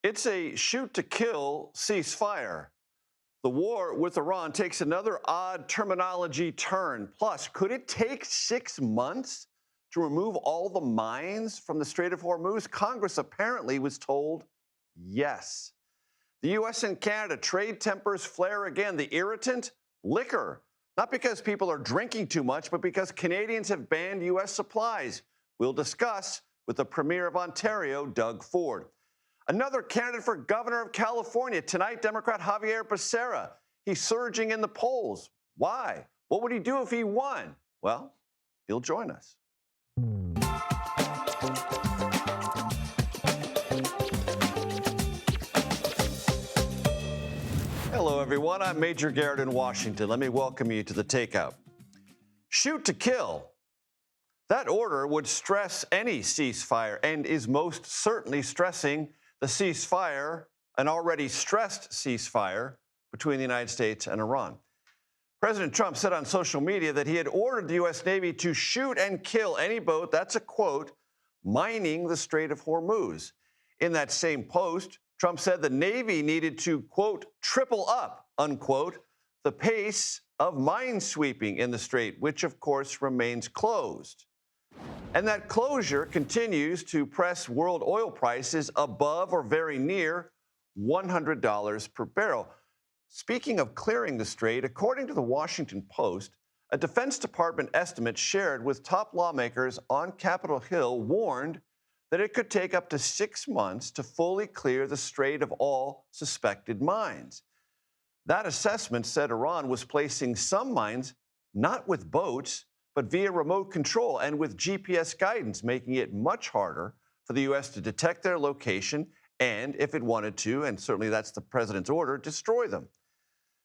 It's a shoot-to-kill ceasefire. The war with Iran takes another odd terminology turn. Plus, could it take 6 months to remove all the mines from the Strait of Hormuz? Congress apparently was told yes. The U.S. and Canada trade tempers flare again. The irritant? Liquor. Not because people are drinking too much, but because Canadians have banned U.S. supplies. We'll discuss with the Premier of Ontario, Doug Ford. Another candidate for governor of California tonight, Democrat Javier Becerra. He's surging in the polls. Why? What would he do if he won? Well, he'll join us. Hello, everyone. I'm Major Garrett in Washington. Let me welcome you to the Takeout. Shoot to kill. That order would stress any ceasefire and is most certainly stressing the ceasefire, an already stressed ceasefire between the United States and Iran. President Trump said on social media that he had ordered the U.S. Navy to shoot and kill any boat, that's a quote, mining the Strait of Hormuz. In that same post, Trump said the Navy needed to, quote, triple up, unquote, the pace of mine sweeping in the strait, which of course remains closed. And that closure continues to press world oil prices above or very near $100 per barrel. Speaking of clearing the strait, according to the Washington Post, a Defense Department estimate shared with top lawmakers on Capitol Hill warned that it could take up to 6 months to fully clear the strait of all suspected mines. That assessment said Iran was placing some mines not with boats, but via remote control and with GPS guidance, making it much harder for the U.S. to detect their location and, if it wanted to, and certainly that's the president's order, destroy them.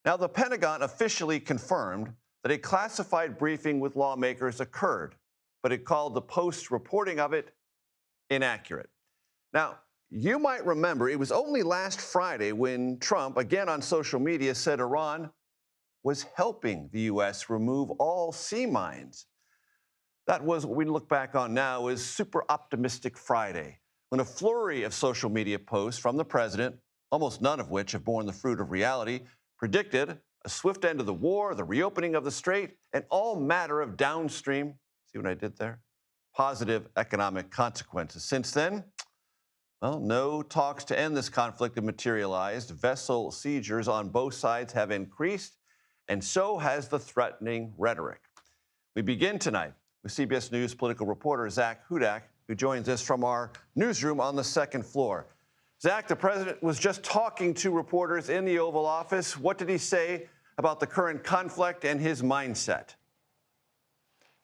Now, the Pentagon officially confirmed that a classified briefing with lawmakers occurred, but it called the Post's reporting of it inaccurate. Now, you might remember it was only last Friday when Trump, again on social media, said Iran was helping the U.S. remove all sea mines. That was what we look back on now as Super Optimistic Friday, when a flurry of social media posts from the president, almost none of which have borne the fruit of reality, predicted a swift end of the war, the reopening of the strait, and all matter of downstream, see what I did there? Positive economic consequences. Since then, well, no talks to end this conflict have materialized. Vessel seizures on both sides have increased, and so has the threatening rhetoric. We begin tonight with CBS News political reporter Zach Hudak, who joins us from our newsroom on the second floor. Zach, the president was just talking to reporters in the Oval Office. What did he say about the current conflict and his mindset?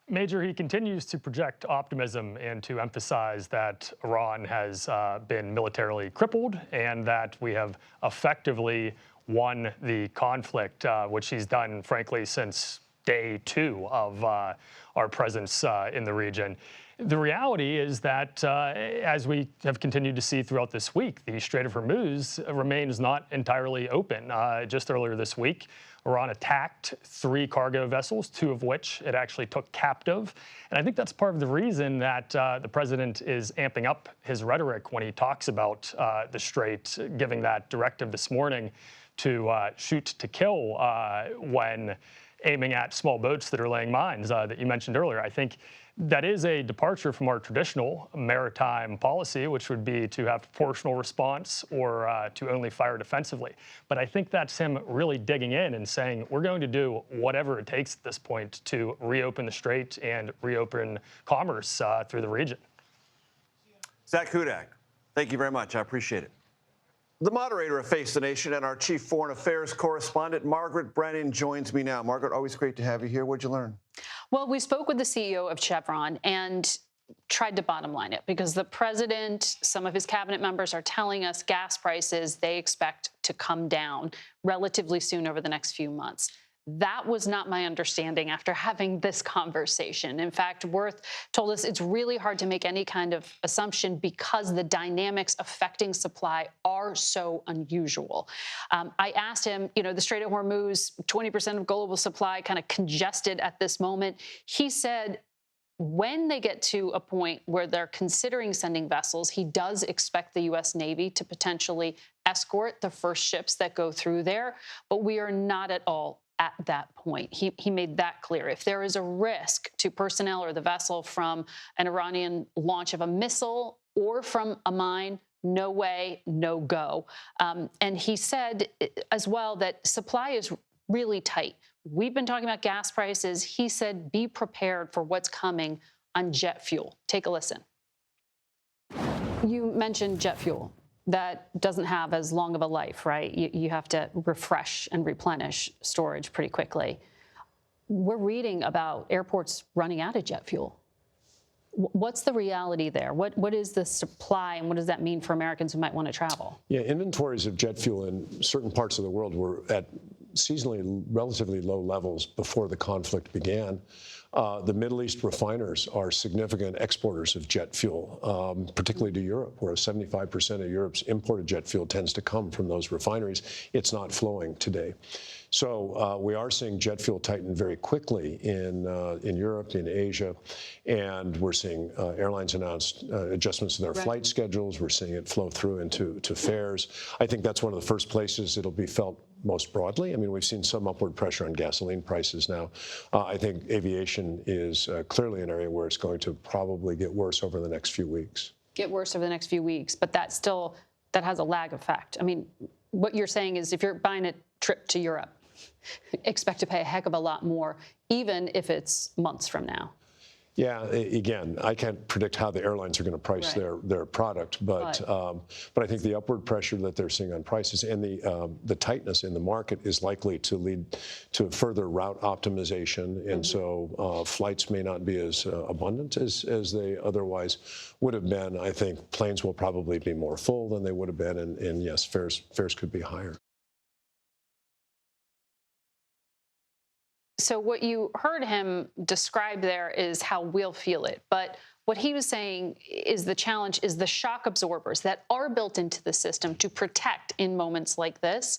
Major, he continues to project optimism and to emphasize that Iran has been militarily crippled and that we have effectively won the conflict, which he's done, frankly, since day 2 of our presence in the region. The reality is that, as we have continued to see throughout this week, the Strait of Hormuz remains not entirely open. Just earlier this week, Iran attacked 3 cargo vessels, 2 of which it actually took captive. And I think that's part of the reason that the president is amping up his rhetoric when he talks about the strait, giving that directive this morning to shoot to kill when aiming at small boats that are laying mines that you mentioned earlier. I think that is a departure from our traditional maritime policy, which would be to have proportional response or to only fire defensively. But I think that's him really digging in and saying, we're going to do whatever it takes at this point to reopen the strait and reopen commerce through the region. Zach Hudak, thank you very much. I appreciate it. The moderator of Face the Nation and our chief foreign affairs correspondent, Margaret Brennan, joins me now. Margaret, always great to have you here. What'd you learn? Well, we spoke with the CEO of Chevron and tried to bottom line it because the president, some of his cabinet members are telling us gas prices they expect to come down relatively soon over the next few months. That was not my understanding after having this conversation. In fact, Worth told us it's really hard to make any kind of assumption because the dynamics affecting supply are so unusual. I asked him, you know, the Strait of Hormuz, 20% of global supply kind of congested at this moment. He said when they get to a point where they're considering sending vessels, he does expect the U.S. Navy to potentially escort the first ships that go through there. But we are not at all at that point. He made that clear. If there is a risk to personnel or the vessel from an Iranian launch of a missile or from a mine, no way, no go. And he said as well that supply is really tight. We've been talking about gas prices. He said, be prepared for what's coming on jet fuel. Take a listen. You mentioned jet fuel. That doesn't have as long of a life, right? You have to refresh and replenish storage pretty quickly. We're reading about airports running out of jet fuel. What's the reality there? What is the supply, and what does that mean for Americans who might want to travel? Yeah, inventories of jet fuel in certain parts of the world were at seasonally relatively low levels before the conflict began. The Middle East refiners are significant exporters of jet fuel, particularly to Europe, where 75% of Europe's imported jet fuel tends to come from those refineries. It's not flowing today. So we are seeing jet fuel tighten very quickly in Europe, in Asia, and we're seeing airlines announce adjustments to their flight schedules. We're seeing it flow through into fares. I think that's one of the first places it'll be felt most broadly. I mean, we've seen some upward pressure on gasoline prices now. I think aviation is clearly an area where it's going to probably get worse over the next few weeks. Get worse over the next few weeks, but that has a lag effect. I mean, what you're saying is if you're buying a trip to Europe, expect to pay a heck of a lot more, even if it's months from now. Yeah, again, I can't predict how the airlines are going to price their product, but I think the upward pressure that they're seeing on prices and the tightness in the market is likely to lead to further route optimization, and so flights may not be as abundant as they otherwise would have been. I think planes will probably be more full than they would have been, and yes, fares could be higher. So what you heard him describe there is how we'll feel it. But what he was saying is the challenge is the shock absorbers that are built into the system to protect in moments like this.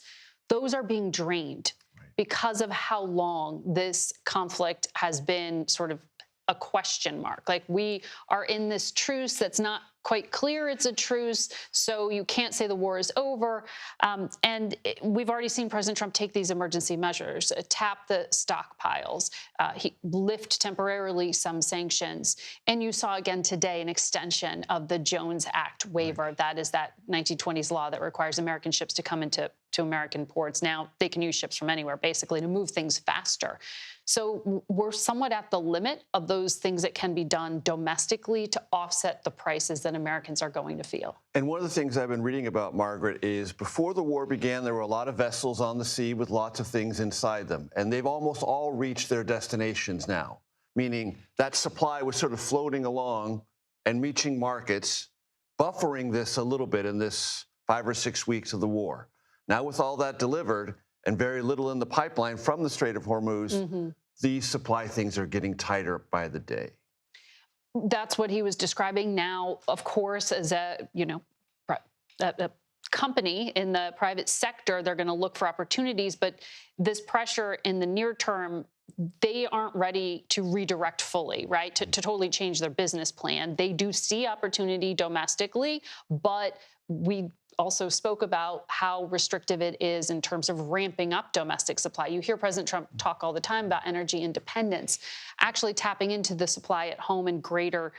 Those are being drained because of how long this conflict has been sort of a question mark. Like, we are in this truce that's not quite clear it's a truce, so you can't say the war is over. We've already seen President Trump take these emergency measures, tap the stockpiles, he lift temporarily some sanctions. And you saw again today an extension of the Jones Act waiver. That is that 1920s law that requires American ships to come into American ports. Now they can use ships from anywhere, basically, to move things faster. So we're somewhat at the limit of those things that can be done domestically to offset the prices that Americans are going to feel. And one of the things I've been reading about, Margaret, is before the war began, there were a lot of vessels on the sea with lots of things inside them. And they've almost all reached their destinations now, meaning that supply was sort of floating along and reaching markets, buffering this a little bit in this 5 or 6 weeks of the war. Now, with all that delivered and very little in the pipeline from the Strait of Hormuz, these supply things are getting tighter by the day. That's what he was describing. Now, of course, as a company in the private sector, they're going to look for opportunities. But this pressure in the near term, they aren't ready to redirect fully, right, to totally change their business plan. They do see opportunity domestically, but we also spoke about how restrictive it is in terms of ramping up domestic supply. You hear President Trump talk all the time about energy independence. Actually tapping into the supply at home in greater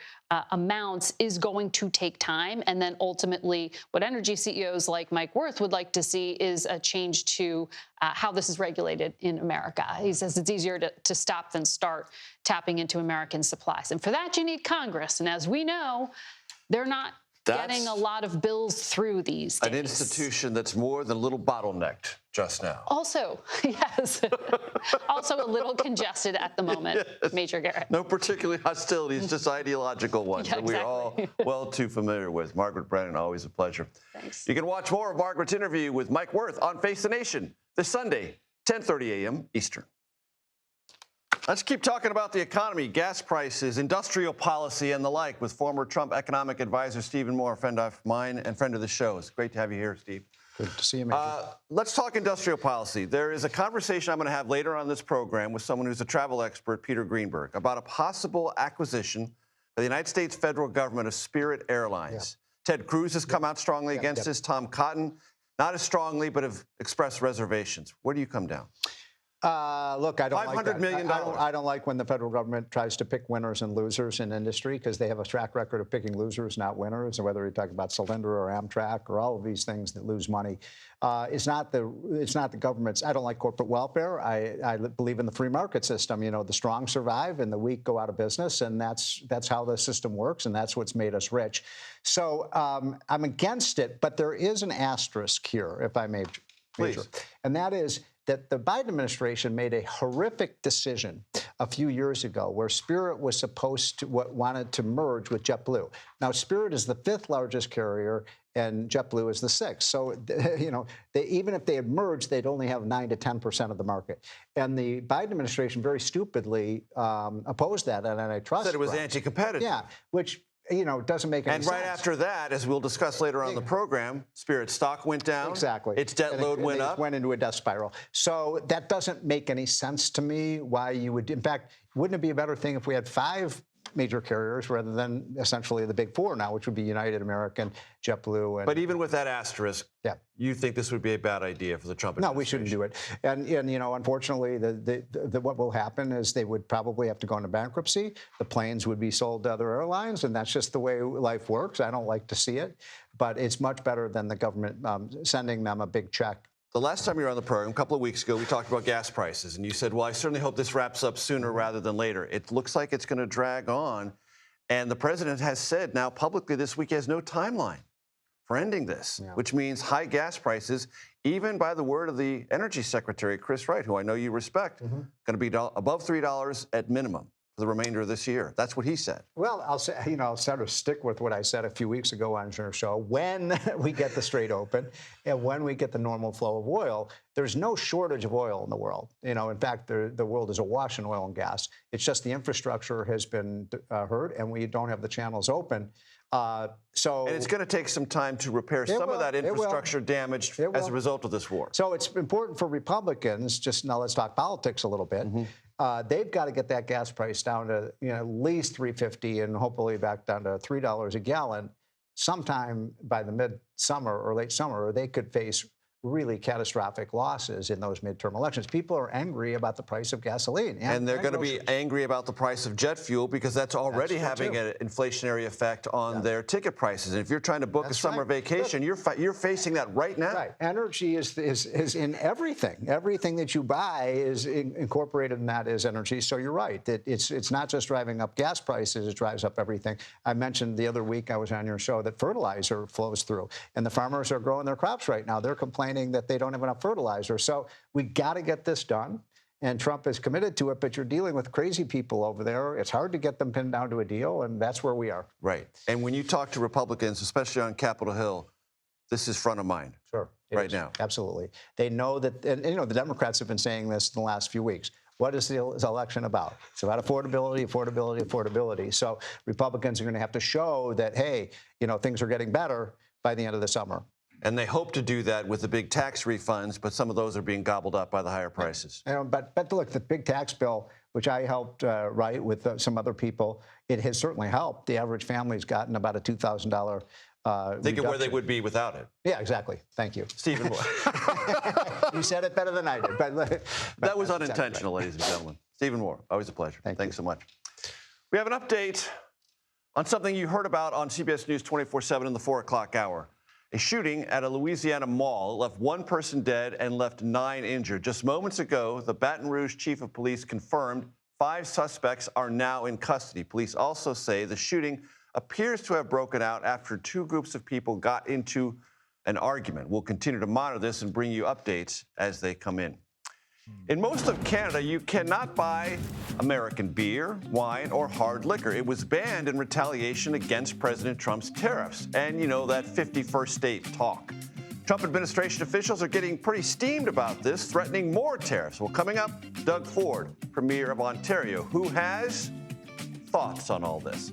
amounts is going to take time. And then ultimately, what energy CEOs like Mike Wirth would like to see is a change to how this is regulated in America. He says it's easier to stop than start tapping into American supplies. And for that, you need Congress. And as we know, they're not getting a lot of bills through these days. An institution that's more than a little bottlenecked just now. Also, yes. Also a little congested at the moment, yes. Major Garrett. No particular hostilities, just ideological ones that we're all well too familiar with. Margaret Brennan, always a pleasure. Thanks. You can watch more of Margaret's interview with Mike Wirth on Face the Nation this Sunday, 10:30 a.m. Eastern. Let's keep talking about the economy, gas prices, industrial policy, and the like with former Trump economic advisor Stephen Moore, a friend of mine and friend of the show. It's great to have you here, Steve. Good to see you, Major. Let's talk industrial policy. There is a conversation I'm going to have later on this program with someone who's a travel expert, Peter Greenberg, about a possible acquisition by the United States federal government of Spirit Airlines. Yeah. Ted Cruz has come out strongly against this. Tom Cotton, not as strongly, but have expressed reservations. Where do you come down? Look, I don't like that. $500 million. I don't like when the federal government tries to pick winners and losers in industry, because they have a track record of picking losers, not winners. And whether you talk about Solyndra or Amtrak or all of these things that lose money, it's not the government's. I don't like corporate welfare. I believe in the free market system. You know, the strong survive and the weak go out of business, and that's how the system works, and that's what's made us rich. So I'm against it, but there is an asterisk here, if I may, Major, and that is that the Biden administration made a horrific decision a few years ago where Spirit was wanted to merge with JetBlue. Now, Spirit is the 5th largest carrier and JetBlue is the 6th. So, you know, even if they had merged, they'd only have 9 to 10% of the market. And the Biden administration very stupidly opposed that on antitrust. Said it was anti-competitive. Yeah, which, you know, doesn't make any sense. And right after that, as we'll discuss later on in the program, Spirit stock went down. Exactly. Its debt load went up. It went into a death spiral. So that doesn't make any sense to me why you would. In fact, wouldn't it be a better thing if we had 5 major carriers rather than essentially the big 4 now, which would be United, American, JetBlue. But even with that asterisk, you think this would be a bad idea for the Trump administration? No, we shouldn't do it. And you know, unfortunately, what will happen is they would probably have to go into bankruptcy. The planes would be sold to other airlines, and that's just the way life works. I don't like to see it, but it's much better than the government sending them a big check. The last time you were on the program, a couple of weeks ago, we talked about gas prices, and you said, well, I certainly hope this wraps up sooner rather than later. It looks like it's going to drag on, and the president has said now publicly this week he has no timeline for ending this, which means high gas prices, even by the word of the Energy Secretary, Chris Wright, who I know you respect, going to be above $3 at minimum for the remainder of this year. That's what he said. Well, I'll say, you know, I'll sort of stick with what I said a few weeks ago on your show. When we get the Strait open and when we get the normal flow of oil, there's no shortage of oil in the world. You know, in fact, the world is awash in oil and gas. It's just the infrastructure has been hurt, and we don't have the channels open. And it's going to take some time to repair some of that infrastructure damage as a result of this war. So it's important for Republicans, just now let's talk politics a little bit. They've got to get that gas price down to at least $3.50 and hopefully back down to $3 a gallon sometime by the mid-summer or late summer, or they could face really catastrophic losses in those midterm elections. People are angry about the price of gasoline. And they're going to be angry about the price of jet fuel because that's already having an inflationary effect on their ticket prices. And if you're trying to book a summer vacation, you're facing that right now. Right. Energy is in everything. Everything that you buy is incorporated in that is energy. So you're right. It's not just driving up gas prices, it drives up everything. I mentioned the other week I was on your show that fertilizer flows through. And the farmers are growing their crops right now. They're complaining that they don't have enough fertilizer. So we got to get this done. And Trump is committed to it, but you're dealing with crazy people over there. It's hard to get them pinned down to a deal, and that's where we are. Right. And when you talk to Republicans, especially on Capitol Hill, this is front of mind. Sure. Right now. Absolutely. They know that, and you know, the Democrats have been saying this in the last few weeks. What is the election about? It's about affordability, affordability, affordability. So Republicans are going to have to show that, hey, you know, things are getting better by the end of the summer. And they hope to do that with the big tax refunds, but some of those are being gobbled up by the higher prices. But look, the big tax bill, which I helped write with some other people, it has certainly helped. The average family's gotten about a $2,000 Think of where they would be without it. Yeah, exactly. Thank you. Stephen Moore. You said it better than I did. But that was unintentional, ladies and gentlemen. Stephen Moore, always a pleasure. Thanks so much. We have an update on something you heard about on CBS News 24/7 in the 4 o'clock hour. A shooting at a Louisiana mall left 1 person dead and left 9 injured. Just moments ago, the Baton Rouge chief of police confirmed 5 suspects are now in custody. Police also say the shooting appears to have broken out after 2 groups of people got into an argument. We'll continue to monitor this and bring you updates as they come in. In most of Canada, you cannot buy American beer, wine, or hard liquor. It was banned in retaliation against President Trump's tariffs. And you know, that 51st state talk. Trump administration officials are getting pretty steamed about this, threatening more tariffs. Well, coming up, Doug Ford, Premier of Ontario, who has thoughts on all this.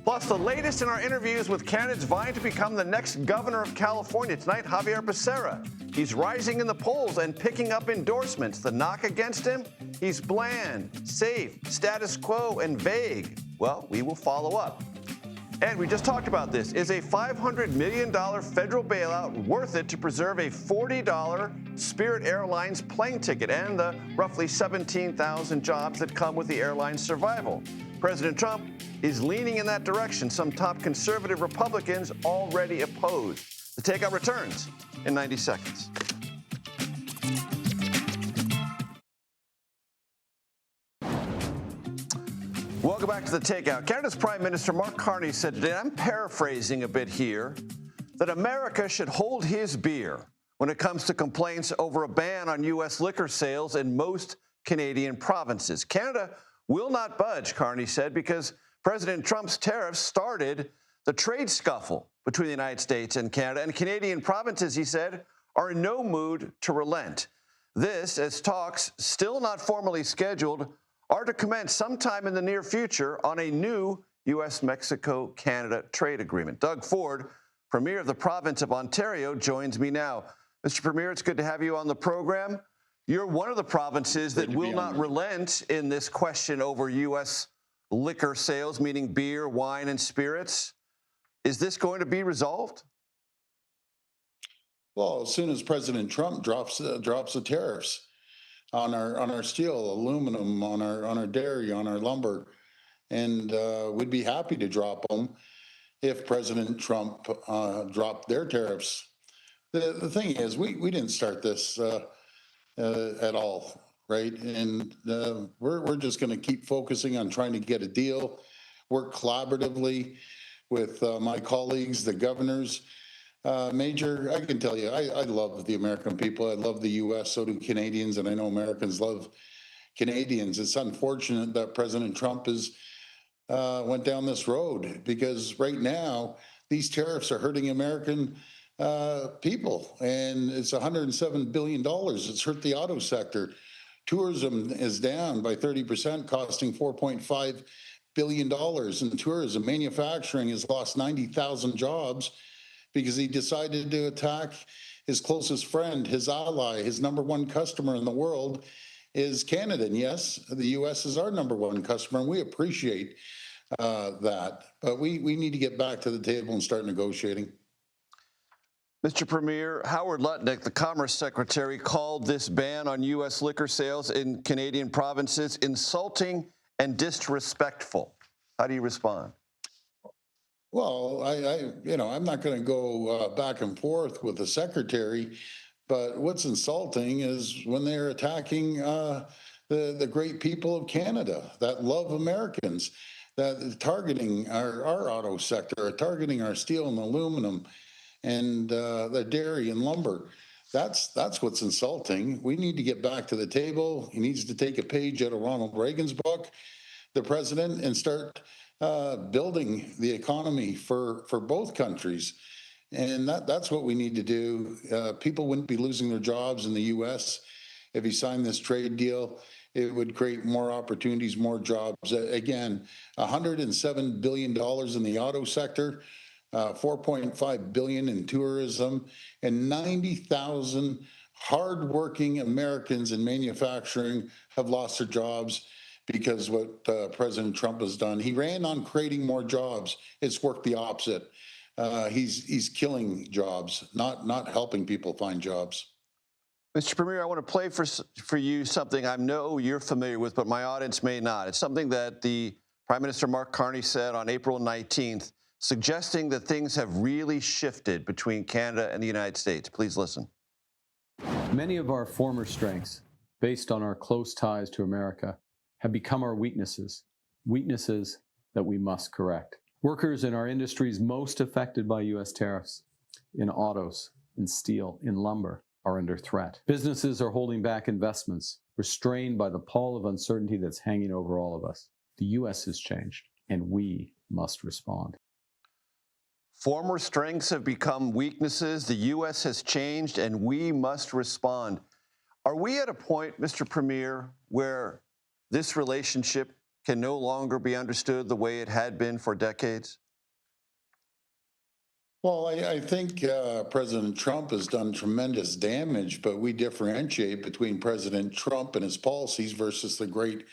Plus, the latest in our interviews with candidates vying to become the next governor of California. Tonight, Javier Becerra. He's rising in the polls and picking up endorsements. The knock against him? He's bland, safe, status quo, and vague. Well, we will follow up. And we just talked about this. Is a $500 million federal bailout worth it to preserve a $40 Spirit Airlines plane ticket and the roughly 17,000 jobs that come with the airline's survival? President Trump is leaning in that direction. Some top conservative Republicans already oppose. The Takeout returns in 90 seconds. Welcome back to The Takeout. Canada's Prime Minister Mark Carney said today, I'm paraphrasing a bit here, that America should hold his beer when it comes to complaints over a ban on U.S. liquor sales in most Canadian provinces. Canada will not budge, Carney said, because President Trump's tariffs started the trade scuffle between the United States and Canada, and Canadian provinces, he said, are in no mood to relent. This, as talks, still not formally scheduled, are to commence sometime in the near future on a new U.S.-Mexico-Canada trade agreement. Doug Ford, Premier of the province of Ontario, joins me now. Mr. Premier, it's good to have you on the program. You're one of the provinces that will not relent in this question over U.S. liquor sales, meaning beer, wine, and spirits. Is this going to be resolved? Well, as soon as President Trump drops the tariffs on our steel, aluminum, on our dairy, on our lumber, and we'd be happy to drop them if President Trump dropped their tariffs. The thing is, we didn't start this at all, right? And we're just going to keep focusing on trying to get a deal, work collaboratively with my colleagues, the governors. Major, I can tell you, I love the American people. I love the U.S., so do Canadians, and I know Americans love Canadians. It's unfortunate that President Trump has went down this road, because right now these tariffs are hurting American people, and it's $107 billion. It's hurt the auto sector. Tourism is down by 30%, costing $4.5 billion in tourism. Manufacturing has lost 90,000 jobs because he decided to attack his closest friend, his ally, his number one customer in the world is Canada. And yes, the U.S. is our number one customer, and we appreciate that. But we need to get back to the table and start negotiating. Mr. Premier, Howard Lutnick, the Commerce Secretary, called this ban on U.S. liquor sales in Canadian provinces insulting and disrespectful. How do you respond? Well, I'm not going to go back and forth with the secretary, but what's insulting is when they're attacking the great people of Canada that love Americans, that are targeting our auto sector, are targeting our steel and aluminum, and the dairy and lumber. That's what's insulting. We need to get back to the table. He needs to take a page out of Ronald Reagan's book, the president, and start building the economy for both countries. And that's what we need to do. People wouldn't be losing their jobs in the U.S. if he signed this trade deal. It would create more opportunities, more jobs. Again, $107 billion in the auto sector, $4.5 billion in tourism, and 90,000 hardworking Americans in manufacturing have lost their jobs because what President Trump has done. He ran on creating more jobs. It's worked the opposite. He's killing jobs, not helping people find jobs. Mr. Premier, I want to play for you something I know you're familiar with, but my audience may not. It's something that the Prime Minister Mark Carney said on April 19th, suggesting that things have really shifted between Canada and the United States. Please listen. Many of our former strengths, based on our close ties to America, have become our weaknesses that we must correct. Workers in our industries most affected by U.S. tariffs, in autos, in steel, in lumber, are under threat. Businesses are holding back investments, restrained by the pall of uncertainty that's hanging over all of us. The U.S. has changed, and we must respond. Former strengths have become weaknesses. The U.S. has changed, and we must respond. Are we at a point, Mr. Premier, where this relationship can no longer be understood the way it had been for decades? Well, I think President Trump has done tremendous damage, but we differentiate between President Trump and his policies versus the great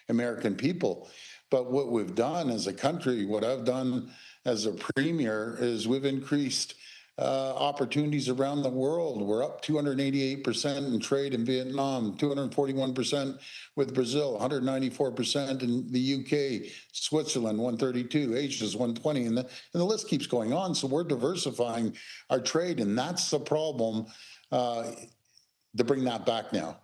American people. But what we've done as a country, what I've done as a premier, is we've increased opportunities around the world. We're up 288% in trade in Vietnam, 241% with Brazil, 194% in the UK, Switzerland, 132, Asia's 120, and the list keeps going on. So we're diversifying our trade, and that's the problem to bring that back now.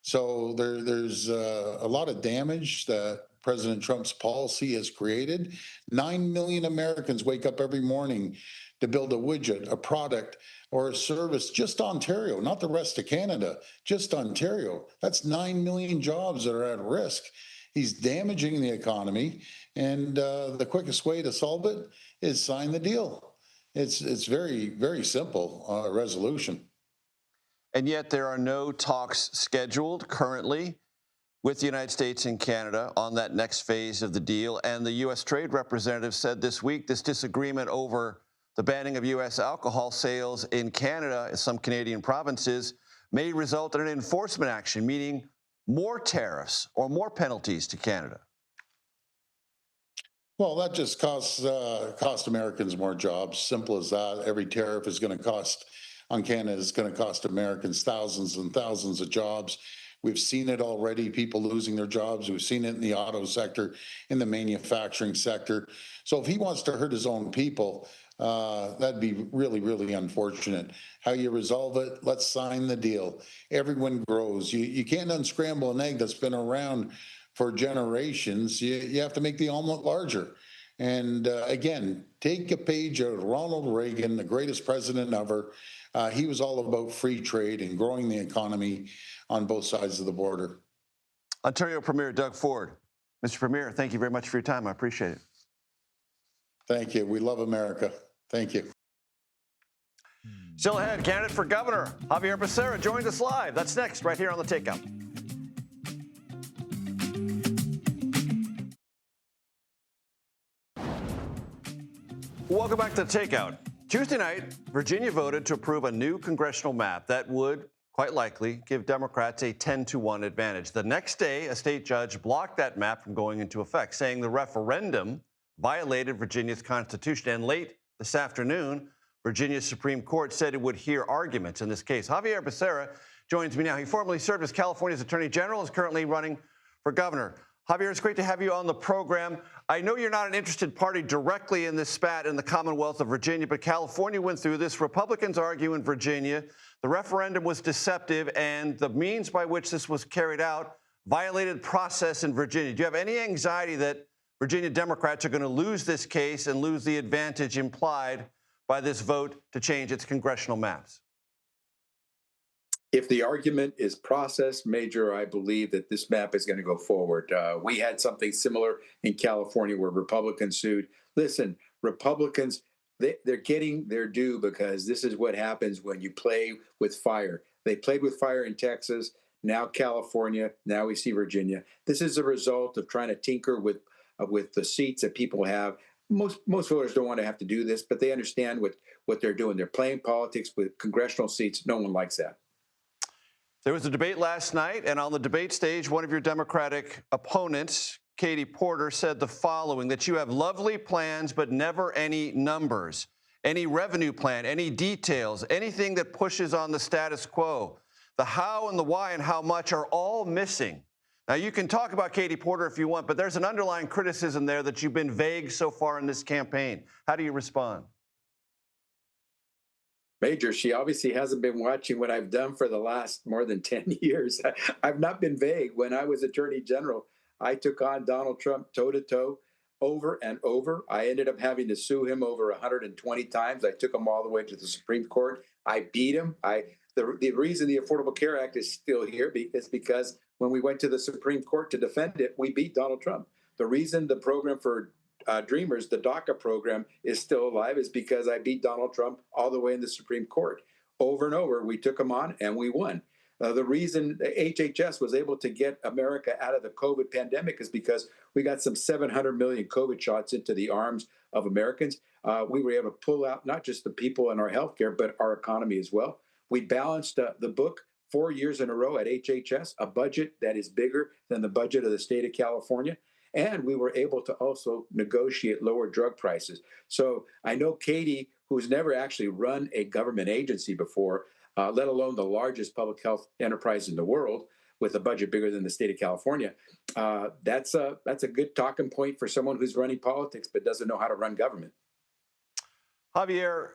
So there's a lot of damage that President Trump's policy has created. 9 million Americans wake up every morning to build a widget, a product, or a service, just Ontario, not the rest of Canada, just Ontario. That's 9 million jobs that are at risk. He's damaging the economy, and the quickest way to solve it is sign the deal. It's very, very simple resolution. And yet there are no talks scheduled currently with the United States and Canada on that next phase of the deal. And the U.S. Trade Representative said this week this disagreement over the banning of U.S. alcohol sales in Canada, in some Canadian provinces, may result in an enforcement action, meaning more tariffs or more penalties to Canada. Well, that just cost Americans more jobs. Simple as that. Every tariff is going to cost on Canada is going to cost Americans thousands and thousands of jobs. We've seen it already, people losing their jobs. We've seen it in the auto sector, in the manufacturing sector. So if he wants to hurt his own people, that'd be really, really unfortunate. How you resolve it, let's sign the deal. Everyone grows. You can't unscramble an egg that's been around for generations. You have to make the omelet larger. And again, take a page out of Ronald Reagan, the greatest president ever. He was all about free trade and growing the economy on both sides of the border. Ontario Premier Doug Ford. Mr. Premier, thank you very much for your time. I appreciate it. Thank you. We love America. Thank you. Still ahead, candidate for governor Javier Becerra joins us live. That's next, right here on The Takeout. Welcome back to The Takeout. Tuesday night, Virginia voted to approve a new congressional map that would, quite likely, give Democrats a 10-1 advantage. The next day, a state judge blocked that map from going into effect, saying the referendum violated Virginia's Constitution. And late this afternoon, Virginia's Supreme Court said it would hear arguments in this case. Javier Becerra joins me now. He formerly served as California's Attorney General, is currently running for governor. Javier, it's great to have you on the program. I know you're not an interested party directly in this spat in the Commonwealth of Virginia, but California went through this. Republicans argue in Virginia the referendum was deceptive, and the means by which this was carried out violated process in Virginia. Do you have any anxiety that Virginia Democrats are going to lose this case and lose the advantage implied by this vote to change its congressional maps? If the argument is process, Major, I believe that this map is going to go forward. We had something similar in California where Republicans sued. Listen, Republicans, they're getting their due because this is what happens when you play with fire. They played with fire in Texas, now California, now we see Virginia. This is a result of trying to tinker with the seats that people have. Most voters don't want to have to do this, but they understand what they're doing. They're playing politics with congressional seats. No one likes that. There was a debate last night, and on the debate stage, one of your Democratic opponents, Katie Porter, said the following, that you have lovely plans, but never any numbers, any revenue plan, any details, anything that pushes on the status quo. The how and the why and how much are all missing. Now, you can talk about Katie Porter if you want, but there's an underlying criticism there that you've been vague so far in this campaign. How do you respond? Major, she obviously hasn't been watching what I've done for the last more than 10 years. I've not been vague. When I was Attorney General, I took on Donald Trump toe-to-toe over and over. I ended up having to sue him over 120 times. I took him all the way to the Supreme Court. I beat him. The reason the Affordable Care Act is still here is because when we went to the Supreme Court to defend it, we beat Donald Trump. The reason the program for Dreamers, the DACA program, is still alive is because I beat Donald Trump all the way in the Supreme Court. Over and over, we took him on and we won. The reason the HHS was able to get America out of the COVID pandemic is because we got some 700 million COVID shots into the arms of Americans. We were able to pull out not just the people in our healthcare, but our economy as well. We balanced the book 4 years in a row at HHS, a budget that is bigger than the budget of the state of California. And we were able to also negotiate lower drug prices. So I know Katie, who's never actually run a government agency before, let alone the largest public health enterprise in the world, with a budget bigger than the state of California. That's a good talking point for someone who's running politics but doesn't know how to run government. Javier,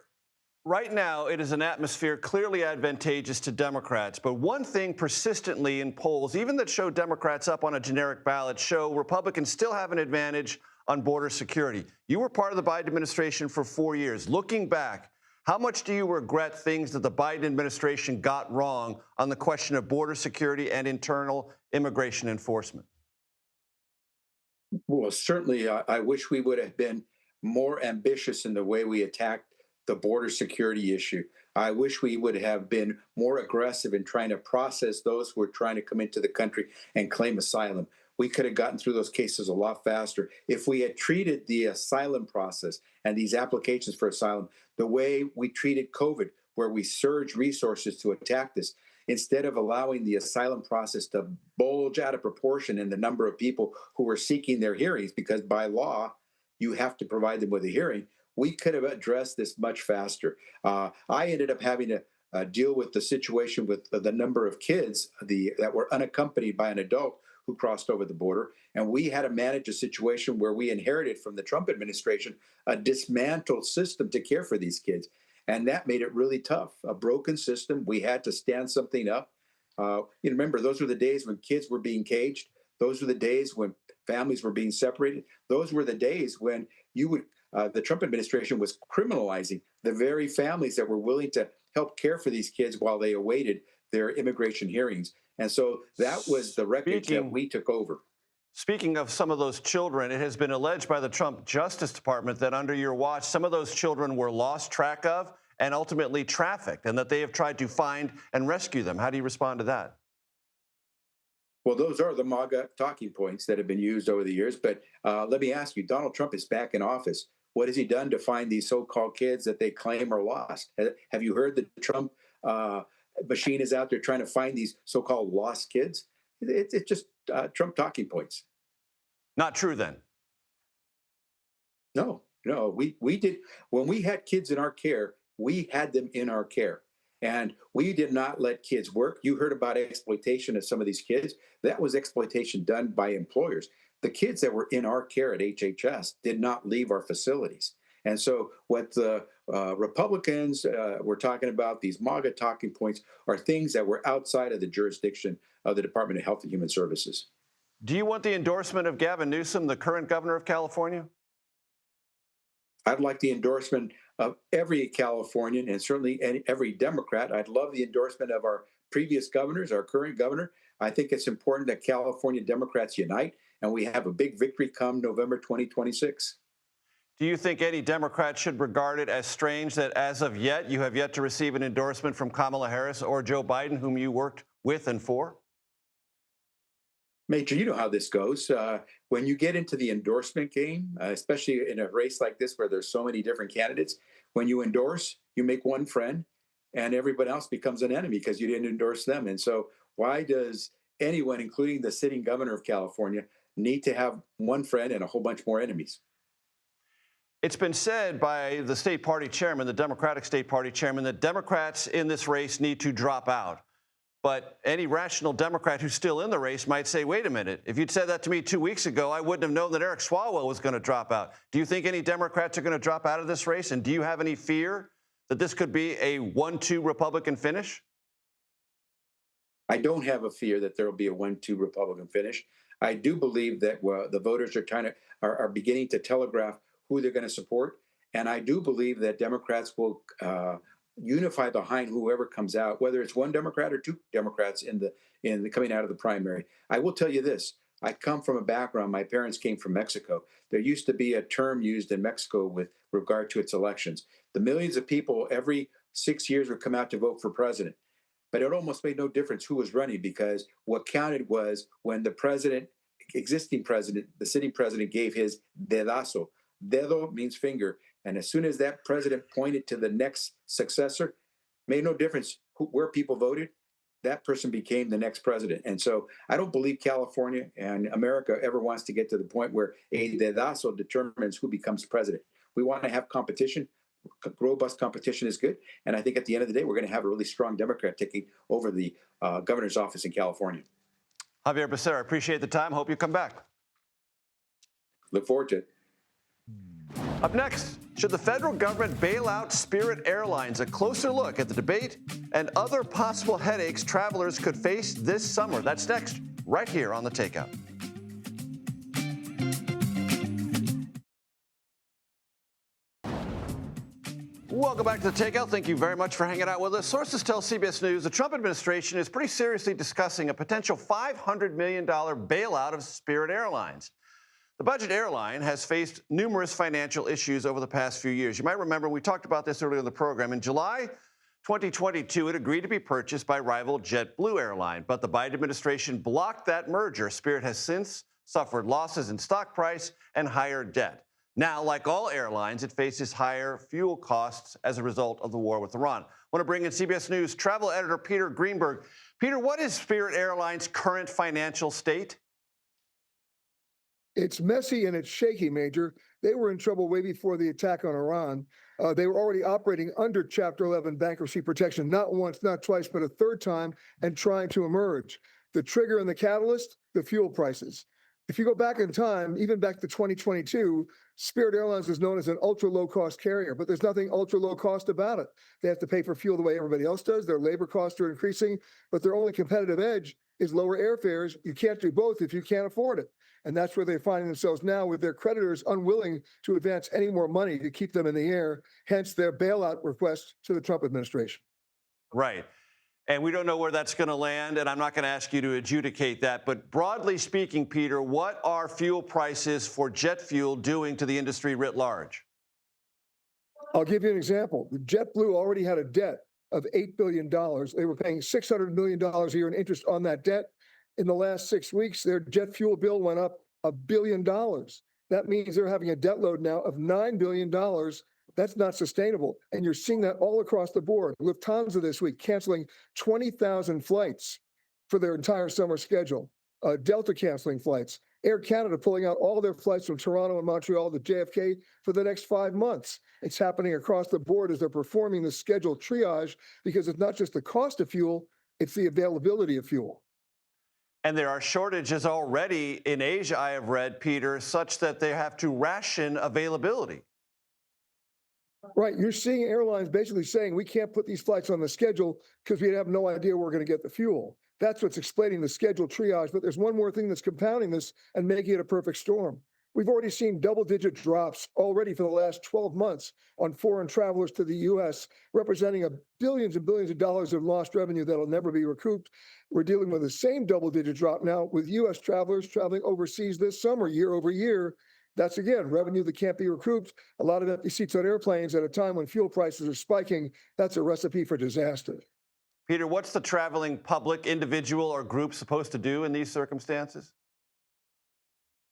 right now it is an atmosphere clearly advantageous to Democrats, but one thing persistently in polls, even that show Democrats up on a generic ballot, show Republicans still have an advantage on border security. You were part of the Biden administration for 4 years. Looking back, how much do you regret things that the Biden administration got wrong on the question of border security and internal immigration enforcement? Well, certainly, I wish we would have been more ambitious in the way we attacked the border security issue. I wish we would have been more aggressive in trying to process those who are trying to come into the country and claim asylum. We could have gotten through those cases a lot faster if we had treated the asylum process and these applications for asylum the way we treated COVID, where we surged resources to attack this, instead of allowing the asylum process to bulge out of proportion in the number of people who were seeking their hearings, because by law, you have to provide them with a hearing. We could have addressed this much faster. I ended up having to deal with the situation with the number of kids that were unaccompanied by an adult who crossed over the border. And we had to manage a situation where we inherited from the Trump administration a dismantled system to care for these kids. And that made it really tough. A broken system. We had to stand something up. Remember, those were the days when kids were being caged. Those were the days when families were being separated. Those were the days when the Trump administration was criminalizing the very families that were willing to help care for these kids while they awaited their immigration hearings. And so that was the wreckage that we took over. Speaking of some of those children, it has been alleged by the Trump Justice Department that under your watch, some of those children were lost track of and ultimately trafficked, and that they have tried to find and rescue them. How do you respond to that? Well, those are the MAGA talking points that have been used over the years. But let me ask you, Donald Trump is back in office. What has he done to find these so-called kids that they claim are lost? Have you heard that the Trump machine is out there trying to find these so-called lost kids? It's just Trump talking points. Not true, then. No. We did. When we had kids in our care, we had them in our care. And we did not let kids work. You heard about exploitation of some of these kids. That was exploitation done by employers. The kids that were in our care at HHS did not leave our facilities. And so what the Republicans were talking about, these MAGA talking points, are things that were outside of the jurisdiction of the Department of Health and Human Services. Do you want the endorsement of Gavin Newsom, the current governor of California? I'd like the endorsement of every Californian, and certainly every Democrat. I'd love the endorsement of our previous governors, our current governor. I think it's important that California Democrats unite, and we have a big victory come November 2026. Do you think any Democrat should regard it as strange that as of yet, you have yet to receive an endorsement from Kamala Harris or Joe Biden, whom you worked with and for? Major, you know how this goes. When you get into the endorsement game, especially in a race like this where there's so many different candidates, when you endorse, you make one friend and everybody else becomes an enemy because you didn't endorse them. And so why does anyone, including the sitting governor of California, need to have one friend and a whole bunch more enemies? It's been said by the state party chairman, the Democratic state party chairman, that Democrats in this race need to drop out. But any rational Democrat who's still in the race might say, wait a minute, if you'd said that to me 2 weeks ago, I wouldn't have known that Eric Swalwell was going to drop out. Do you think any Democrats are going to drop out of this race? And do you have any fear that this could be a 1-2 Republican finish? I don't have a fear that there will be a 1-2 Republican finish. I do believe that the voters are beginning to telegraph who they're going to support. And I do believe that Democrats will unify behind whoever comes out, whether it's one Democrat or two Democrats in the coming out of the primary. I will tell you this. I come from a background, my parents came from Mexico. There used to be a term used in Mexico with regard to its elections. The millions of people every 6 years would come out to vote for president. but it almost made no difference who was running, because what counted was when the president, existing president, the sitting president, gave his dedazo. Dedo means finger. And as soon as that president pointed to the next successor, made no difference where people voted, that person became the next president. And so I don't believe California and America ever wants to get to the point where a dedazo determines who becomes president. We want to have competition. Robust competition is good. And I think at the end of the day, we're going to have a really strong Democrat taking over the governor's office in California. Javier Becerra, appreciate the time. Hope you come back. Look forward to it. Up next, should the federal government bail out Spirit Airlines? A closer look at the debate and other possible headaches travelers could face this summer. That's next, right here on The Takeout. Welcome back to The Takeout. Thank you very much for hanging out with us. Sources tell CBS News the Trump administration is pretty seriously discussing a potential $500 million bailout of Spirit Airlines. The budget airline has faced numerous financial issues over the past few years. You might remember we talked about this earlier in the program. In July 2022, it agreed to be purchased by rival JetBlue Airline, but the Biden administration blocked that merger. Spirit has since suffered losses in stock price and higher debt. Now, like all airlines, it faces higher fuel costs as a result of the war with Iran. I want to bring in CBS News travel editor Peter Greenberg. Peter, what is Spirit Airlines' current financial state? It's messy and it's shaky, Major. They were in trouble way before the attack on Iran. They were already operating under Chapter 11 bankruptcy protection, not once, not twice, but a third time, and trying to emerge. The trigger and the catalyst, the fuel prices. If you go back in time, even back to 2022, Spirit Airlines was known as an ultra-low-cost carrier, but there's nothing ultra-low-cost about it. They have to pay for fuel the way everybody else does. Their labor costs are increasing, but their only competitive edge is lower airfares. You can't do both if you can't afford it. And that's where they're finding themselves now, with their creditors unwilling to advance any more money to keep them in the air, hence their bailout request to the Trump administration. Right. And we don't know where that's going to land, and I'm not going to ask you to adjudicate that. But broadly speaking, Peter, what are fuel prices for jet fuel doing to the industry writ large? I'll give you an example. JetBlue already had a debt of $8 billion. They were paying $600 million a year in interest on that debt. In the last 6 weeks, their jet fuel bill went up $1 billion. That means they're having a debt load now of $9 billion. That's not sustainable. And you're seeing that all across the board. Lufthansa this week canceling 20,000 flights for their entire summer schedule. Delta canceling flights. Air Canada pulling out all their flights from Toronto and Montreal to JFK for the next 5 months. It's happening across the board as they're performing the schedule triage, because it's not just the cost of fuel, it's the availability of fuel. And there are shortages already in Asia, I have read, Peter, such that they have to ration availability. Right. You're seeing airlines basically saying we can't put these flights on the schedule because we have no idea where we're going to get the fuel. That's what's explaining the schedule triage. But there's one more thing that's compounding this and making it a perfect storm. We've already seen double-digit drops already for the last 12 months on foreign travelers to the U.S., representing billions and billions of dollars of lost revenue that'll never be recouped. We're dealing with the same double-digit drop now with U.S. travelers traveling overseas this summer, year over year. That's, again, revenue that can't be recouped. A lot of empty seats on airplanes at a time when fuel prices are spiking. That's a recipe for disaster. Peter, what's the traveling public, individual, or group supposed to do in these circumstances?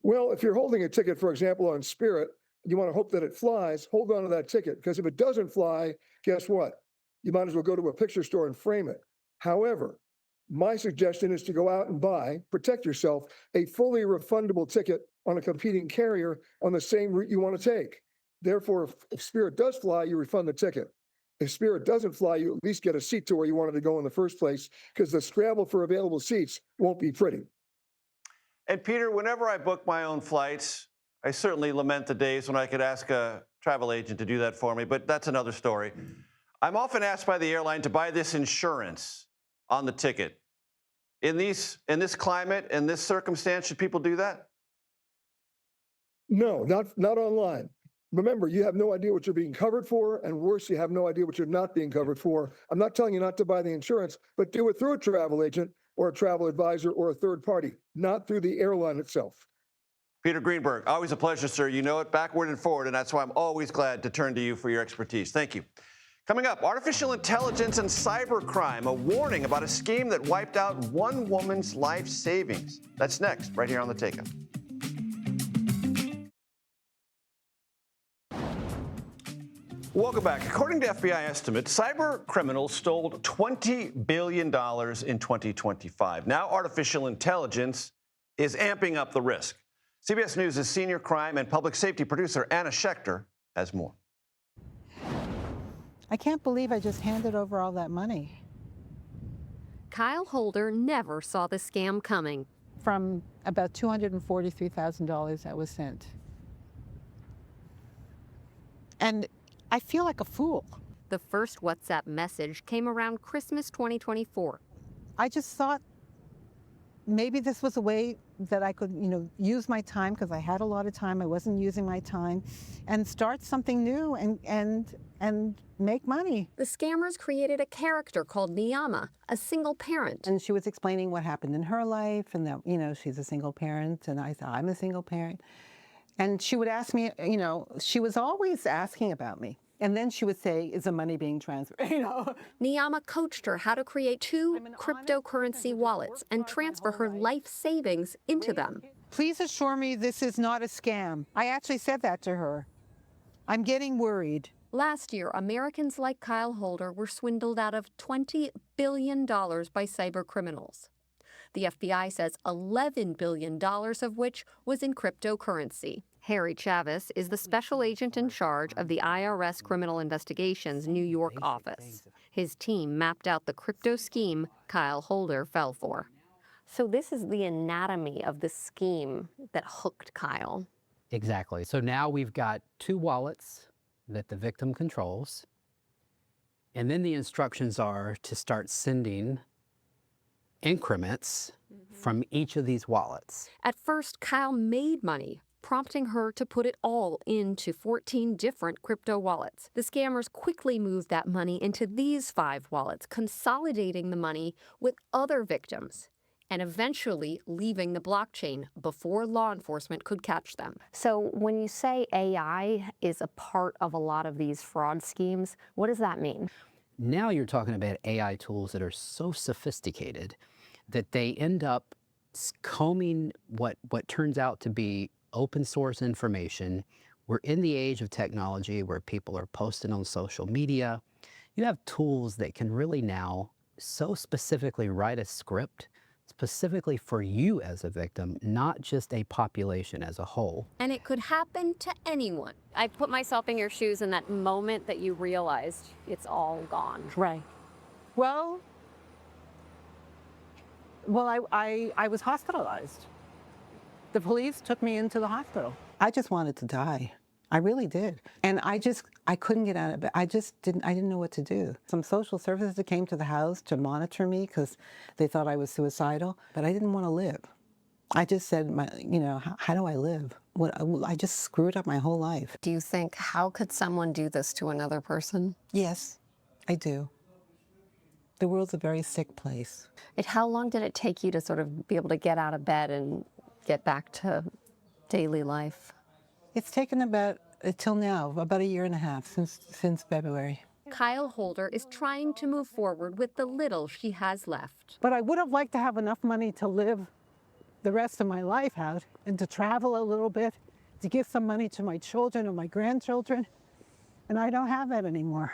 Well, if you're holding a ticket, for example, on Spirit, you want to hope that it flies, hold on to that ticket, because if it doesn't fly, guess what? You might as well go to a picture store and frame it. However, my suggestion is to go out and buy, protect yourself, a fully refundable ticket on a competing carrier on the same route you want to take. Therefore, if Spirit does fly, you refund the ticket. If Spirit doesn't fly, you at least get a seat to where you wanted to go in the first place, because the scramble for available seats won't be pretty. And Peter, whenever I book my own flights, I certainly lament the days when I could ask a travel agent to do that for me, but that's another story. I'm often asked by the airline to buy this insurance on the ticket. In this climate, in this circumstance, should people do that? No, not online. Remember, you have no idea what you're being covered for, and worse, you have no idea what you're not being covered for. I'm not telling you not to buy the insurance, but do it through a travel agent or a travel advisor or a third party, not through the airline itself. Peter Greenberg, always a pleasure, sir. You know it backward and forward, and that's why I'm always glad to turn to you for your expertise. Thank you. Coming up, artificial intelligence and cybercrime, a warning about a scheme that wiped out one woman's life savings. That's next, right here on The Takeout. Welcome back. According to FBI estimates, cyber criminals stole $20 billion in 2025. Now artificial intelligence is amping up the risk. CBS News' senior crime and public safety producer Anna Schechter has more. I can't believe I just handed over all that money. Kyle Holder never saw the scam coming. From about $243,000 that was sent. And I feel like a fool. The first WhatsApp message came around Christmas 2024. I just thought maybe this was a way that I could, use my time, because I had a lot of time. I wasn't using my time, and start something new and make money. The scammers created a character called Niyama, a single parent. And she was explaining what happened in her life, and that, she's a single parent, and I thought, I'm a single parent. And she would ask me, she was always asking about me. And then she would say, is the money being transferred? Niyama coached her how to create 2 cryptocurrency wallets and transfer her life savings into them. Please assure me this is not a scam. I actually said that to her. I'm getting worried. Last year, Americans like Kyle Holder were swindled out of $20 billion by cyber criminals. The FBI says $11 billion of which was in cryptocurrency. Harry Chavez is the special agent in charge of the IRS Criminal Investigations New York office. His team mapped out the crypto scheme Kyle Holder fell for. So this is the anatomy of the scheme that hooked Kyle. Exactly. So now we've got 2 wallets that the victim controls. And then the instructions are to start sending increments from each of these wallets. At first, Kyle made money, prompting her to put it all into 14 different crypto wallets. The scammers quickly moved that money into these 5 wallets, consolidating the money with other victims, and eventually leaving the blockchain before law enforcement could catch them. So when you say AI is a part of a lot of these fraud schemes, what does that mean? Now you're talking about AI tools that are so sophisticated that they end up combing what turns out to be open source information. We're in the age of technology where people are posting on social media. You have tools that can really now so specifically write a script specifically for you as a victim, not just a population as a whole. And it could happen to anyone. I put myself in your shoes in that moment that you realized it's all gone. Right. Well, I was hospitalized. The police took me into the hospital. I just wanted to die. I really did. And I couldn't get out of bed. I didn't know what to do. Some social services came to the house to monitor me because they thought I was suicidal, but I didn't want to live. I just said, how do I live? I just screwed up my whole life. Do you think, how could someone do this to another person? Yes, I do. The world's a very sick place. How long did it take you to sort of be able to get out of bed and get back to daily life? It's taken till now, about 1.5 years since February. Kyle Holder is trying to move forward with the little she has left. But I would have liked to have enough money to live the rest of my life out and to travel a little bit, to give some money to my children and my grandchildren. And I don't have that anymore.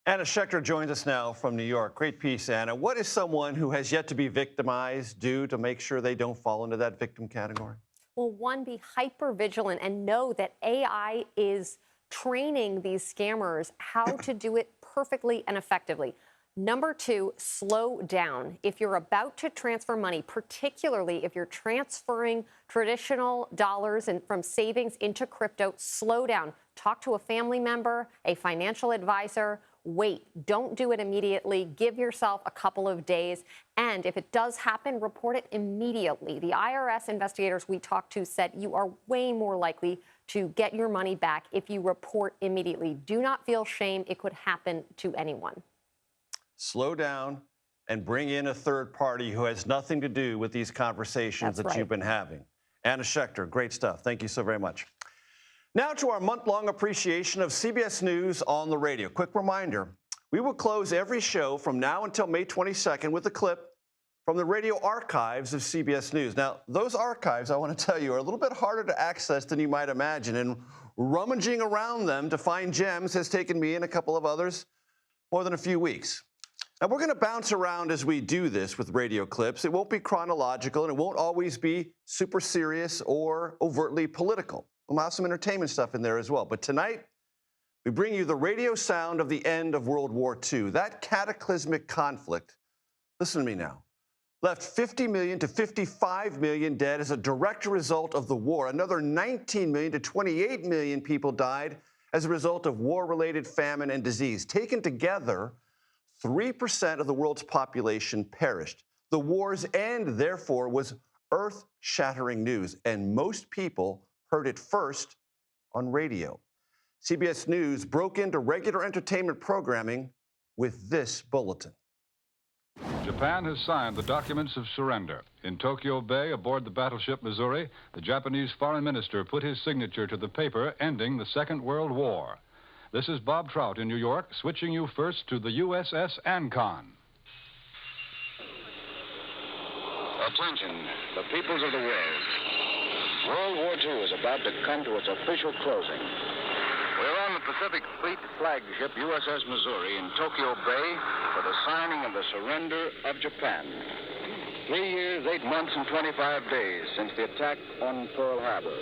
Anna Schechter joins us now from New York. Great piece, Anna. What is someone who has yet to be victimized do to make sure they don't fall into that victim category? Well, one, be hyper vigilant and know that AI is training these scammers how to do it perfectly and effectively. Number 2, slow down. If you're about to transfer money, particularly if you're transferring traditional dollars and from savings into crypto, slow down. Talk to a family member, a financial advisor. Wait, don't do it immediately. Give yourself a couple of days. And if it does happen, report it immediately. The IRS investigators we talked to said you are way more likely to get your money back if you report immediately. Do not feel shame. It could happen to anyone. Slow down and bring in a third party who has nothing to do with these conversations that you've been having. Anna Schechter, great stuff. Thank you so very much. Now to our month-long appreciation of CBS News on the radio. Quick reminder, we will close every show from now until May 22nd with a clip from the radio archives of CBS News. Now, those archives, I want to tell you, are a little bit harder to access than you might imagine, and rummaging around them to find gems has taken me and a couple of others more than a few weeks. Now, we're going to bounce around as we do this with radio clips. It won't be chronological, and it won't always be super serious or overtly political. We'll have some entertainment stuff in there as well. But tonight, we bring you the radio sound of the end of World War II. That cataclysmic conflict, listen to me now, left 50 million to 55 million dead as a direct result of the war. Another 19 million to 28 million people died as a result of war-related famine and disease. Taken together, 3% of the world's population perished. The war's end, therefore, was earth-shattering news, and most people heard it first on radio. CBS News broke into regular entertainment programming with this bulletin. Japan has signed the documents of surrender. In Tokyo Bay, aboard the battleship Missouri, the Japanese foreign minister put his signature to the paper ending the Second World War. This is Bob Trout in New York, switching you first to the USS Ancon. Attention, the peoples of the world. World War II is about to come to its official closing. We're on the Pacific Fleet flagship USS Missouri in Tokyo Bay for the signing of the surrender of Japan. 3 years, 8 months, and 25 days since the attack on Pearl Harbor.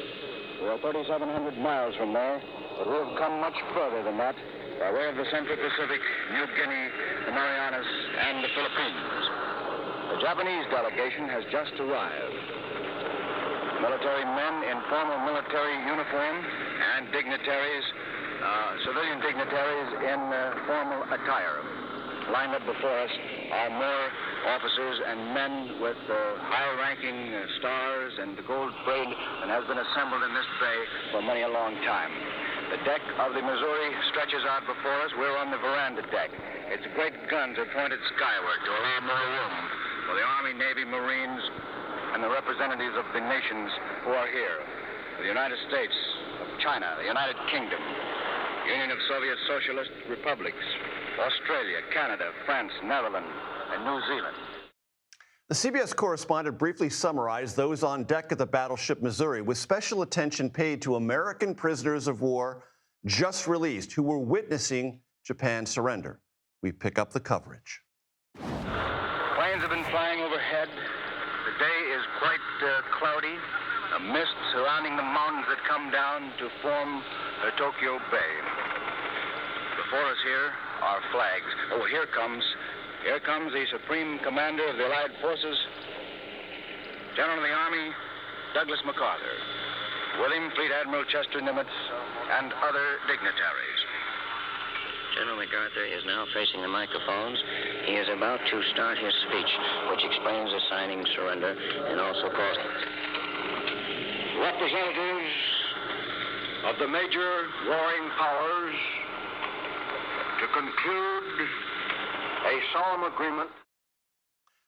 We are 3,700 miles from there, but we have come much further than that by way of the Central Pacific, New Guinea, the Marianas, and the Philippines. The Japanese delegation has just arrived. Military men in formal military uniform and dignitaries, civilian dignitaries in formal attire. Lined up before us are more officers and men with high-ranking stars and the gold braid than has been assembled in this bay for many a long time. The deck of the Missouri stretches out before us. We're on the veranda deck. Its great guns are pointed skyward to allow more room for the Army, Navy, Marines, and the representatives of the nations who are here. The United States, of China, the United Kingdom, Union of Soviet Socialist Republics, Australia, Canada, France, Netherlands, and New Zealand. The CBS correspondent briefly summarized those on deck of the battleship Missouri, with special attention paid to American prisoners of war just released who were witnessing Japan's surrender. We pick up the coverage. Planes have been flying overhead. The day is quite cloudy, a mist surrounding the mountains that come down to form Tokyo Bay. Before us here are flags. Oh, here comes the Supreme Commander of the Allied Forces, General of the Army, Douglas MacArthur. With him, Fleet Admiral Chester Nimitz and other dignitaries. General MacArthur is now facing the microphones. He is about to start his speech, which explains the signing surrender and also cost. Representatives of the major warring powers, to conclude a solemn agreement.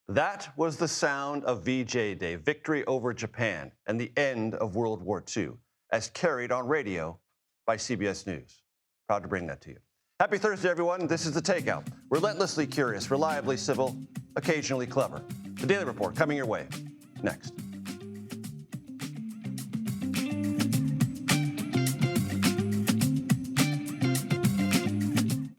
That was the sound of VJ Day, victory over Japan, and the end of World War II, as carried on radio by CBS News. Proud to bring that to you. Happy Thursday, everyone. This is The Takeout. Relentlessly curious, reliably civil, occasionally clever. The Daily Report coming your way next.